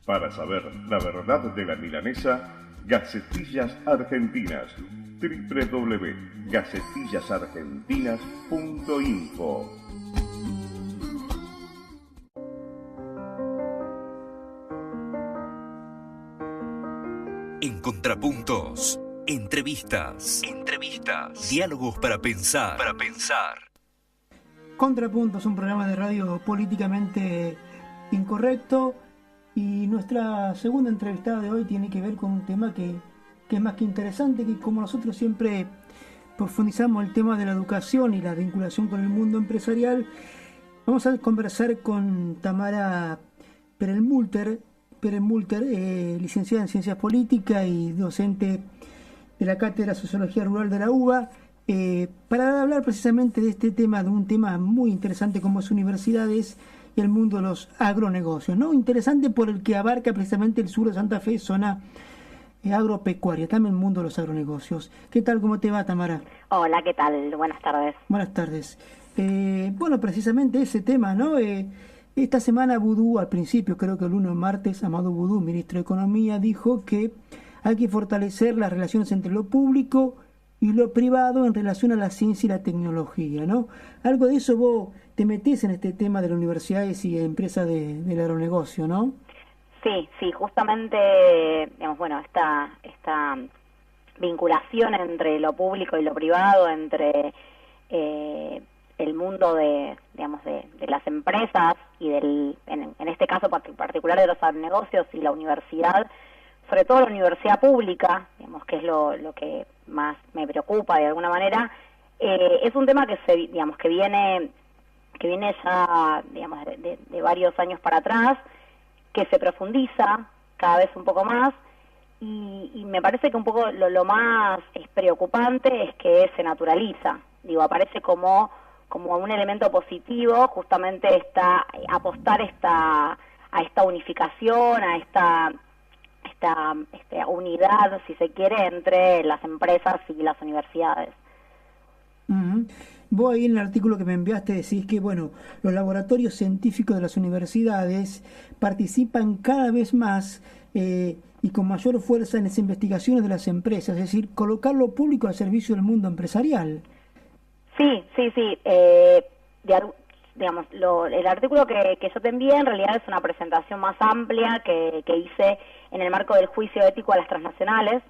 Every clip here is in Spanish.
Para saber la verdad de la milanesa, Gacetillas Argentinas. www.gacetillasargentinas.info. En Contrapuntos, entrevistas, diálogos para pensar. Contrapuntos, un programa de radio políticamente incorrecto, y nuestra segunda entrevistada de hoy tiene que ver con un tema que es más que interesante, que como nosotros siempre profundizamos el tema de la educación y la vinculación con el mundo empresarial, vamos a conversar con Tamara Perelmutter, licenciada en Ciencias Políticas y docente de la Cátedra de Sociología Rural de la UBA, para hablar precisamente de este tema, de un tema muy interesante como es universidades y el mundo de los agronegocios, ¿no? Interesante por el que abarca precisamente el sur de Santa Fe, zona agropecuaria, también el mundo de los agronegocios. ¿Qué tal? ¿Cómo te va, Tamara? Hola, ¿qué tal? Buenas tardes. Buenas tardes. Bueno, precisamente ese tema, ¿no? Esta semana Boudou, al principio, creo que el lunes o martes, Amadou Boudou, ministro de Economía, dijo que hay que fortalecer las relaciones entre lo público y lo privado en relación a la ciencia y la tecnología, ¿no? Algo de eso vos te metés en este tema de las universidades y empresas del agronegocio, ¿no? Sí, justamente, digamos, bueno, esta vinculación entre lo público y lo privado, entre el mundo de las empresas y en este caso particular de los agronegocios y la universidad, sobre todo la universidad pública, digamos, que es lo que más me preocupa de alguna manera, es un tema que viene ya, digamos, de varios años para atrás, que se profundiza cada vez un poco más, y me parece que un poco lo más preocupante es que se naturaliza, aparece como un elemento positivo, justamente apostar a esta unificación, a esta unidad, si se quiere, entre las empresas y las universidades. Uh-huh. Vos ahí en el artículo que me enviaste decís que, bueno, los laboratorios científicos de las universidades participan cada vez más y con mayor fuerza en las investigaciones de las empresas, es decir, colocar lo público al servicio del mundo empresarial. Sí. El artículo que yo te envié en realidad es una presentación más amplia que hice en el marco del juicio ético a las transnacionales,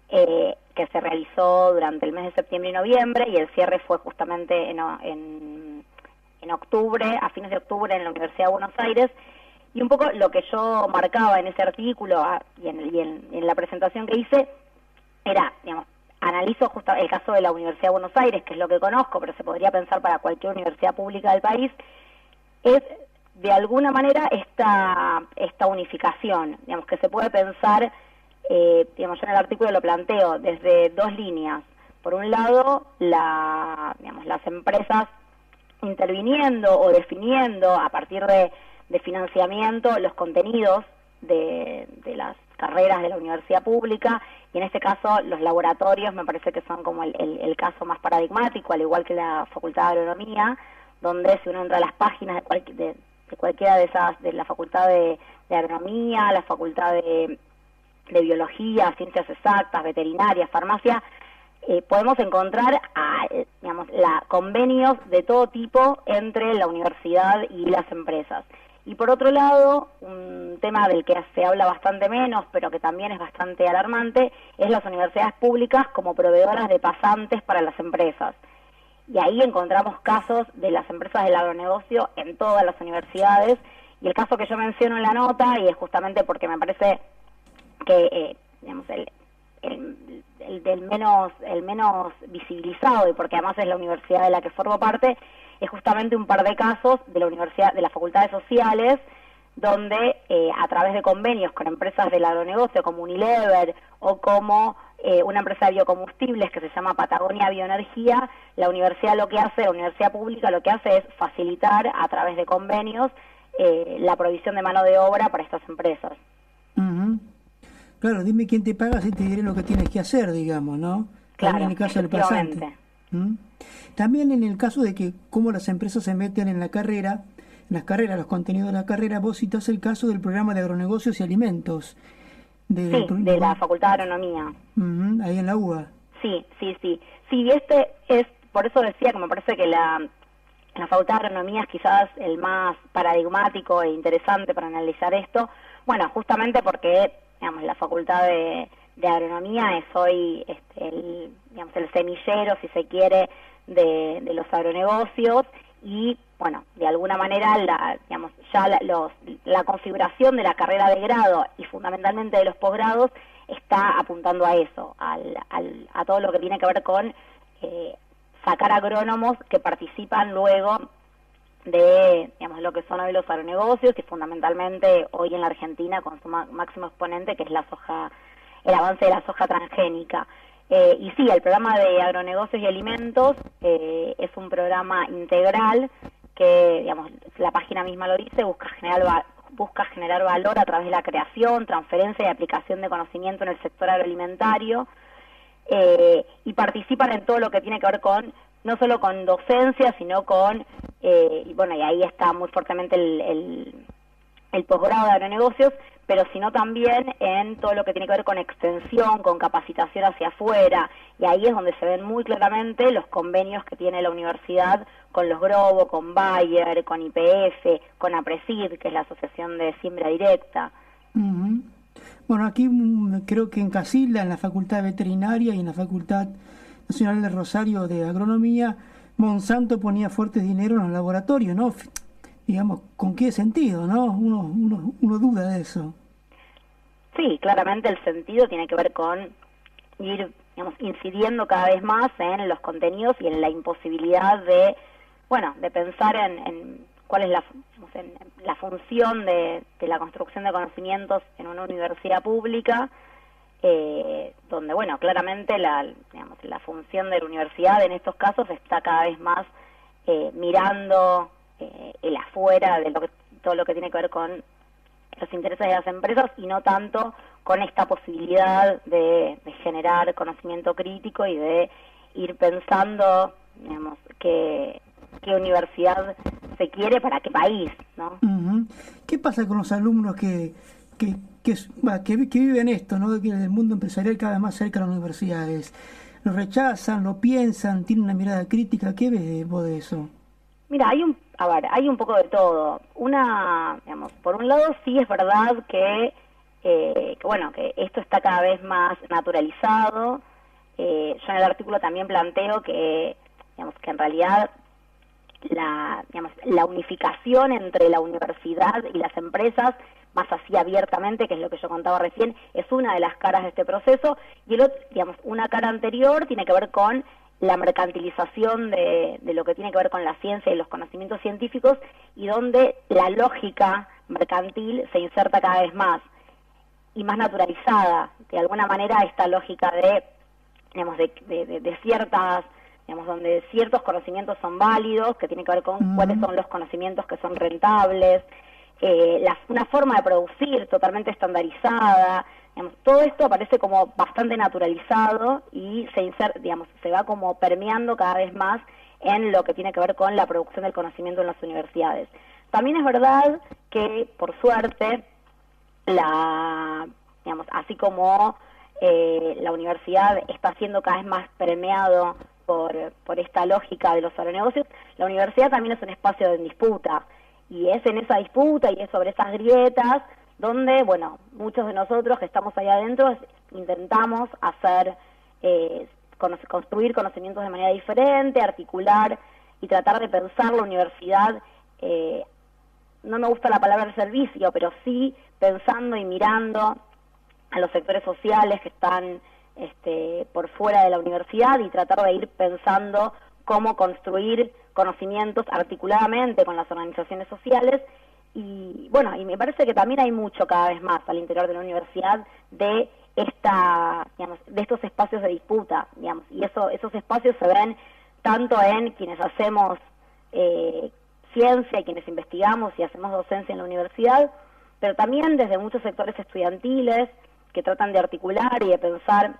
que se realizó durante el mes de septiembre y noviembre, y el cierre fue justamente en octubre, a fines de octubre, en la Universidad de Buenos Aires. Y un poco lo que yo marcaba en ese artículo y en la presentación que hice era, analizo justo el caso de la Universidad de Buenos Aires, que es lo que conozco, pero se podría pensar para cualquier universidad pública del país, es de alguna manera esta unificación, que se puede pensar, yo en el artículo lo planteo desde dos líneas. Por un lado, las empresas interviniendo o definiendo a partir de financiamiento los contenidos de las carreras de la universidad pública, y en este caso los laboratorios me parece que son como el caso más paradigmático, al igual que la Facultad de Agronomía, donde si uno entra a las páginas de cualquiera de esas, de la Facultad de Agronomía, la Facultad de Biología, Ciencias Exactas, Veterinaria, Farmacia, podemos encontrar convenios de todo tipo entre la universidad y las empresas. Y por otro lado, un tema del que se habla bastante menos, pero que también es bastante alarmante, es las universidades públicas como proveedoras de pasantes para las empresas. Y ahí encontramos casos de las empresas del agronegocio en todas las universidades, y el caso que yo menciono en la nota, y es justamente porque me parece que el menos visibilizado, y porque además es la universidad de la que formo parte, es justamente un par de casos de la Facultad de Sociales, donde a través de convenios con empresas del agronegocio como Unilever o como una empresa de biocombustibles que se llama Patagonia Bioenergía, la universidad pública lo que hace es facilitar a través de convenios la provisión de mano de obra para estas empresas. Uh-huh. Claro, dime quién te paga y te diré lo que tienes que hacer, digamos, ¿no? Claro, en el caso del pasante. También en el caso de que cómo las empresas se meten en la carrera, las carreras, los contenidos de la carrera. Vos citás el caso del programa de agronegocios y alimentos. De la Facultad de Agronomía. Ahí en la UBA. Sí. Sí, por eso decía que me parece que la Facultad de Agronomía es quizás el más paradigmático e interesante para analizar esto. Bueno, justamente porque, digamos, la Facultad de Agronomía es hoy el semillero, si se quiere, de los agronegocios y, bueno, de alguna manera la configuración de la carrera de grado y fundamentalmente de los posgrados está apuntando a eso, a todo lo que tiene que ver con sacar agrónomos que participan luego de, digamos, lo que son hoy los agronegocios y fundamentalmente hoy en la Argentina con su máximo exponente, que es el avance de la soja transgénica. Y sí, el programa de agronegocios y alimentos es un programa integral que, digamos, la página misma lo dice, busca generar valor a través de la creación, transferencia y aplicación de conocimiento en el sector agroalimentario, y participan en todo lo que tiene que ver con, no solo con docencia, sino con, y ahí está muy fuertemente el posgrado de agronegocios, pero sino también en todo lo que tiene que ver con extensión, con capacitación hacia afuera, y ahí es donde se ven muy claramente los convenios que tiene la universidad con los Grobo, con Bayer, con YPF, con APRESID, que es la Asociación de Siembra Directa. Bueno, aquí creo que en Casilda, en la Facultad de Veterinaria y en la Facultad Nacional de Rosario de Agronomía, Monsanto ponía fuertes dinero en los laboratorios, ¿no? Digamos, ¿con qué sentido, no? Uno duda de eso. Sí, claramente el sentido tiene que ver con ir, digamos, incidiendo cada vez más en los contenidos y en la imposibilidad de pensar en cuál es la función de la construcción de conocimientos en una universidad pública, donde, claramente la función de la universidad en estos casos está cada vez más mirando el afuera de todo lo que tiene que ver con los intereses de las empresas y no tanto con esta posibilidad de generar conocimiento crítico y de ir pensando, digamos, qué universidad se quiere para qué país, ¿no? ¿Qué pasa con los alumnos que viven esto, ¿no? Que el mundo empresarial cada vez más cerca de las universidades? ¿Lo rechazan, lo piensan, tienen una mirada crítica? ¿Qué ves vos de eso? Mira, hay un poco de todo. Por un lado sí es verdad que esto está cada vez más naturalizado. Yo en el artículo también planteo que en realidad la unificación entre la universidad y las empresas, más así abiertamente, que es lo que yo contaba recién, es una de las caras de este proceso, y una cara anterior tiene que ver con la mercantilización de lo que tiene que ver con la ciencia y los conocimientos científicos, y donde la lógica mercantil se inserta cada vez más y más naturalizada. De alguna manera esta lógica de ciertas, donde ciertos conocimientos son válidos, que tiene que ver con cuáles son los conocimientos que son rentables, una forma de producir totalmente estandarizada. Todo esto aparece como bastante naturalizado y se va como permeando cada vez más en lo que tiene que ver con la producción del conocimiento en las universidades. También es verdad que, por suerte, así como la universidad está siendo cada vez más permeado por esta lógica de los agronegocios, la universidad también es un espacio de disputa, y es en esa disputa y es sobre esas grietas donde, muchos de nosotros que estamos ahí adentro intentamos construir conocimientos de manera diferente, articular y tratar de pensar la universidad, no me gusta la palabra servicio, pero sí pensando y mirando a los sectores sociales que están por fuera de la universidad y tratar de ir pensando cómo construir conocimientos articuladamente con las organizaciones sociales. Y me parece que también hay mucho cada vez más al interior de la universidad de estos espacios de disputa, y esos espacios se ven tanto en quienes hacemos ciencia y quienes investigamos y hacemos docencia en la universidad, pero también desde muchos sectores estudiantiles que tratan de articular y de pensar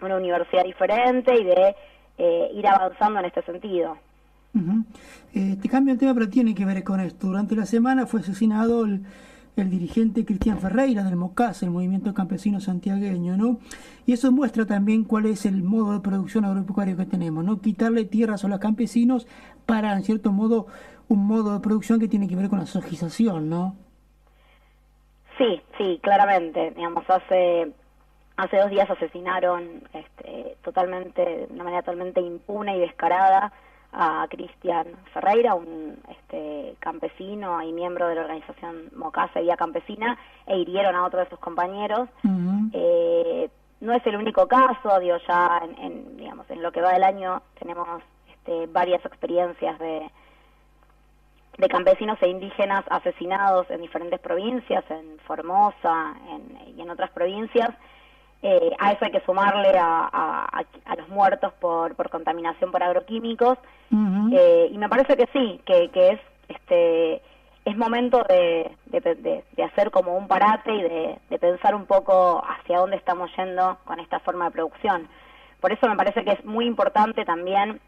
una universidad diferente y de ir avanzando en este sentido. Ujú. Te cambio el tema, pero tiene que ver con esto. Durante la semana fue asesinado el dirigente Cristian Ferreira del MOCAS, el Movimiento Campesino Santiagueño, ¿no? Y eso muestra también cuál es el modo de producción agropecuario que tenemos, ¿no? Quitarle tierras a los campesinos para, en cierto modo, un modo de producción que tiene que ver con la sojización, ¿no? Sí, sí, claramente. Digamos, hace 2 días asesinaron totalmente, de una manera totalmente impune y descarada a Cristian Ferreira, un campesino y miembro de la organización Mocasa Vía Campesina, e hirieron a otro de sus compañeros. Uh-huh. No es el único caso, digo, ya digamos, en lo que va del año tenemos varias experiencias de campesinos e indígenas asesinados en diferentes provincias, en Formosa y en otras provincias. A eso hay que sumarle a los muertos por contaminación por agroquímicos. Uh-huh. Y me parece que sí, que es momento de hacer como un parate y de pensar un poco hacia dónde estamos yendo con esta forma de producción. Por eso me parece que es muy importante también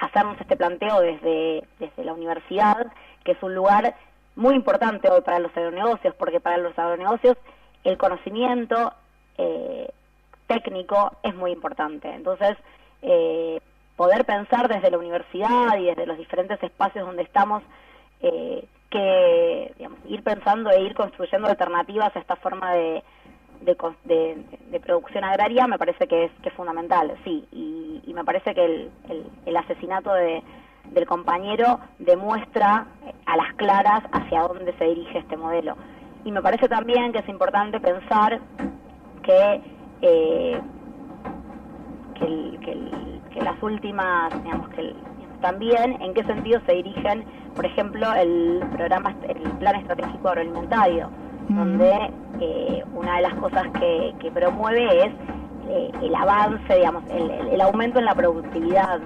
hacernos este planteo desde la universidad, que es un lugar muy importante hoy para los agronegocios, porque para los agronegocios el conocimiento técnico es muy importante. Entonces, poder pensar desde la universidad y desde los diferentes espacios donde estamos, que digamos, ir pensando e ir construyendo alternativas a esta forma de producción agraria, me parece que es fundamental, sí, y me parece que el asesinato del compañero demuestra a las claras hacia dónde se dirige este modelo. Y me parece también que es importante pensar que las últimas, digamos, también en qué sentido se dirigen, por ejemplo, el Plan Estratégico Agroalimentario, donde una de las cosas que promueve es el avance, digamos, el aumento en la productividad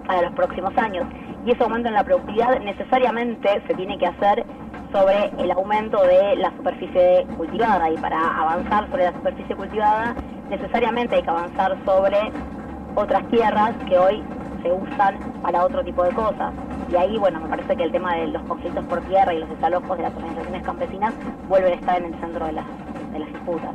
para los próximos años. Y ese aumento en la productividad necesariamente se tiene que hacer sobre el aumento de la superficie cultivada, y para avanzar sobre la superficie cultivada necesariamente hay que avanzar sobre otras tierras que hoy se usan para otro tipo de cosas. Y ahí, bueno, me parece que el tema de los conflictos por tierra y los desalojos de las organizaciones campesinas vuelven a estar en el centro de las disputas.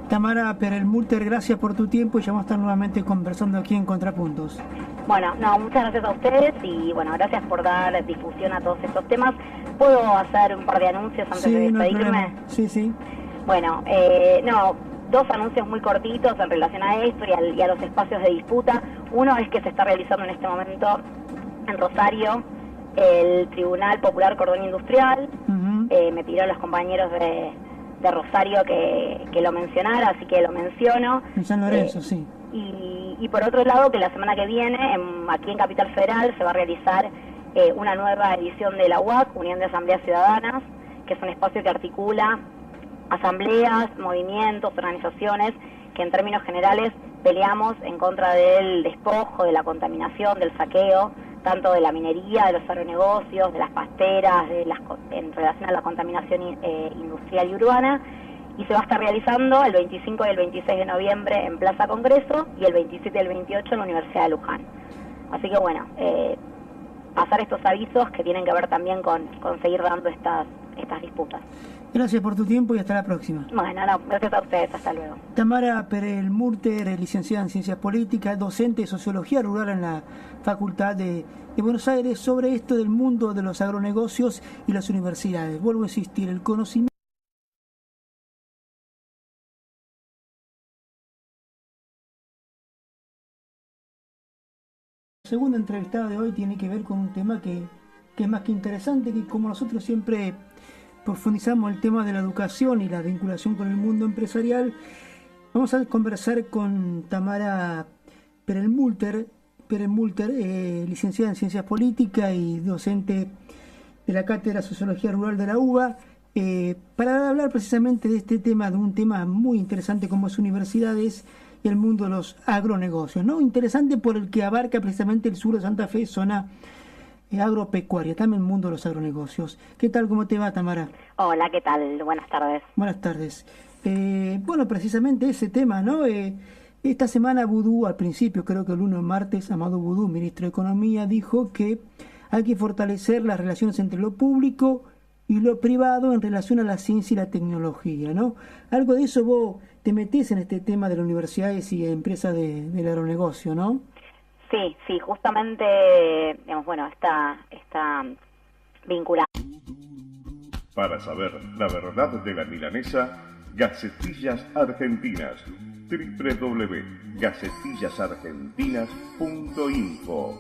Tamara Perelmutter, gracias por tu tiempo y ya vamos a estar nuevamente conversando aquí en Contrapuntos. Bueno, muchas gracias a ustedes y bueno, gracias por dar difusión a todos estos temas. ¿Puedo hacer un par de anuncios antes de despedirme? Sí. Bueno, 2 anuncios muy cortitos en relación a esto y a los espacios de disputa. Uno es que se está realizando en este momento en Rosario el Tribunal Popular Cordón Industrial. Uh-huh. Me pidieron los compañeros de Rosario que lo mencionara, así que lo menciono. En San Lorenzo, sí. Y por otro lado, que la semana que viene, aquí en Capital Federal, se va a realizar una nueva edición de la UAC, Unión de Asambleas Ciudadanas, que es un espacio que articula asambleas, movimientos, organizaciones, que en términos generales peleamos en contra del despojo, de la contaminación, del saqueo, tanto de la minería, de los agronegocios, de las pasteras, en relación a la contaminación industrial y urbana. Y se va a estar realizando el 25 y el 26 de noviembre en Plaza Congreso y el 27 y el 28 en la Universidad de Luján. Así que bueno, pasar estos avisos que tienen que ver también con seguir dando estas disputas. Gracias por tu tiempo y hasta la próxima. Bueno, gracias a ustedes, hasta luego. Tamara Perelmutter, licenciada en Ciencias Políticas, docente de Sociología Rural en la Facultad de Buenos Aires, sobre esto del mundo de los agronegocios y las universidades. Vuelvo a insistir, el conocimiento. La segunda entrevistada de hoy tiene que ver con un tema que es más que interesante, que como nosotros siempre profundizamos el tema de la educación y la vinculación con el mundo empresarial, vamos a conversar con Tamara Perelmutter, licenciada en Ciencias Políticas y docente de la Cátedra de Sociología Rural de la UBA, para hablar precisamente de este tema, de un tema muy interesante como es universidades y el mundo de los agronegocios, ¿no? Interesante por el que abarca precisamente el sur de Santa Fe, zona agropecuaria, también el mundo de los agronegocios. ¿Qué tal? ¿Cómo te va, Tamara? Hola, ¿qué tal? Buenas tardes. Buenas tardes. Bueno, precisamente ese tema, ¿no? esta semana Boudou, al principio, creo que el lunes martes, Amadou Boudou, ministro de Economía, dijo que hay que fortalecer las relaciones entre lo público y lo privado en relación a la ciencia y la tecnología, ¿no? Algo de eso vos te metés en este tema de las universidades y empresas del aeronegocio, ¿no? Sí, sí, justamente, digamos, bueno, está vinculado. Para saber la verdad de la milanesa, Gacetillas Argentinas. www.gacetillasargentinas.info.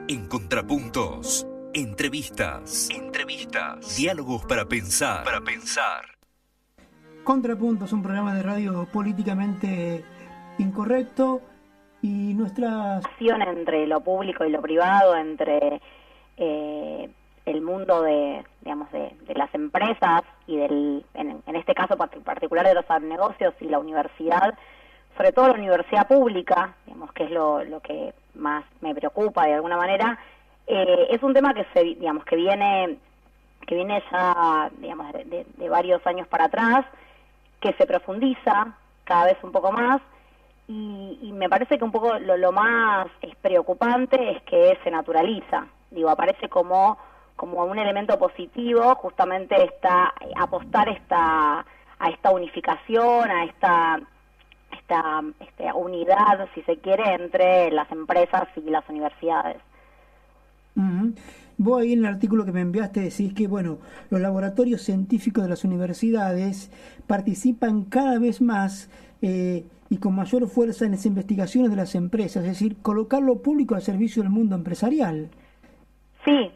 En Contrapuntos, entrevistas, diálogos para pensar, Contrapuntos, un programa de radio políticamente incorrecto y nuestras... Entre lo público y lo privado, entre el mundo de las empresas y en este caso particular de los negocios y la universidad, sobre todo la universidad pública, digamos, que es lo que más me preocupa de alguna manera. Es un tema que viene ya, digamos, de varios años para atrás, que se profundiza cada vez un poco más, y me parece que un poco lo más preocupante es que se naturaliza. Digo, aparece como un elemento positivo justamente apostar a esta unificación, a esta unidad, si se quiere, entre las empresas y las universidades. Uh-huh. Vos ahí en el artículo que me enviaste decís que, bueno, los laboratorios científicos de las universidades participan cada vez más y con mayor fuerza en las investigaciones de las empresas, es decir, colocar lo público al servicio del mundo empresarial. Sí,